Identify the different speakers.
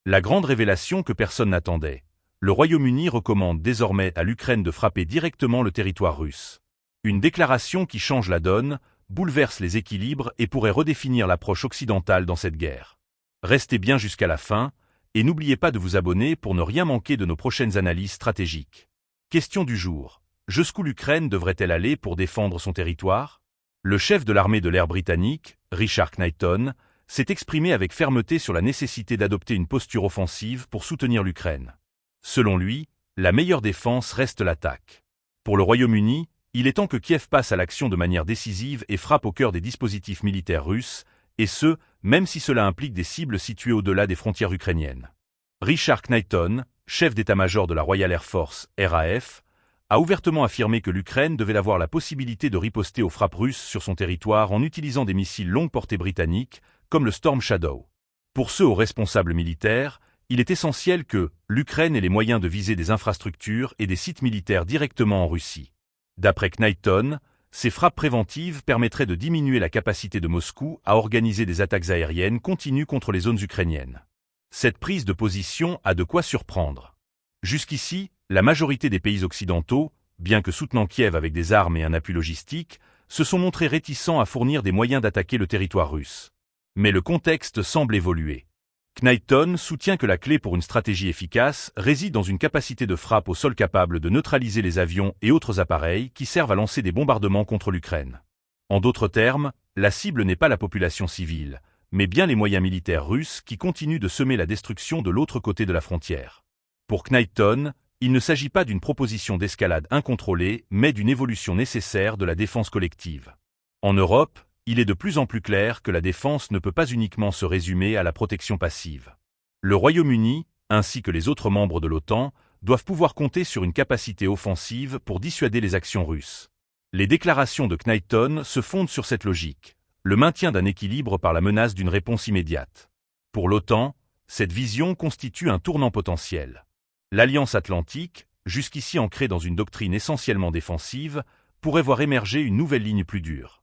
Speaker 1: La grande révélation que personne n'attendait. Le Royaume-Uni recommande désormais à l'Ukraine de frapper directement le territoire russe. Une déclaration qui change la donne, bouleverse les équilibres et pourrait redéfinir l'approche occidentale dans cette guerre. Restez bien jusqu'à la fin, et n'oubliez pas de vous abonner pour ne rien manquer de nos prochaines analyses stratégiques. Question du jour. Jusqu'où l'Ukraine devrait-elle aller pour défendre son territoire? Le chef de l'armée de l'air britannique, Richard Knighton, s'est exprimé avec fermeté sur la nécessité d'adopter une posture offensive pour soutenir l'Ukraine. Selon lui, la meilleure défense reste l'attaque. Pour le Royaume-Uni, il est temps que Kiev passe à l'action de manière décisive et frappe au cœur des dispositifs militaires russes, et ce, même si cela implique des cibles situées au-delà des frontières ukrainiennes. Richard Knighton, chef d'état-major de la Royal Air Force, RAF, a ouvertement affirmé que l'Ukraine devait avoir la possibilité de riposter aux frappes russes sur son territoire en utilisant des missiles longue portée britanniques, comme le Storm Shadow. Pour ceux aux responsables militaires, il est essentiel que l'Ukraine ait les moyens de viser des infrastructures et des sites militaires directement en Russie. D'après Knighton, ces frappes préventives permettraient de diminuer la capacité de Moscou à organiser des attaques aériennes continues contre les zones ukrainiennes. Cette prise de position a de quoi surprendre. Jusqu'ici, la majorité des pays occidentaux, bien que soutenant Kiev avec des armes et un appui logistique, se sont montrés réticents à fournir des moyens d'attaquer le territoire russe. Mais le contexte semble évoluer. Knighton soutient que la clé pour une stratégie efficace réside dans une capacité de frappe au sol capable de neutraliser les avions et autres appareils qui servent à lancer des bombardements contre l'Ukraine. En d'autres termes, la cible n'est pas la population civile, mais bien les moyens militaires russes qui continuent de semer la destruction de l'autre côté de la frontière. Pour Knighton, il ne s'agit pas d'une proposition d'escalade incontrôlée, mais d'une évolution nécessaire de la défense collective. En Europe, il est de plus en plus clair que la défense ne peut pas uniquement se résumer à la protection passive. Le Royaume-Uni, ainsi que les autres membres de l'OTAN, doivent pouvoir compter sur une capacité offensive pour dissuader les actions russes. Les déclarations de Knighton se fondent sur cette logique, le maintien d'un équilibre par la menace d'une réponse immédiate. Pour l'OTAN, cette vision constitue un tournant potentiel. L'Alliance atlantique, jusqu'ici ancrée dans une doctrine essentiellement défensive, pourrait voir émerger une nouvelle ligne plus dure.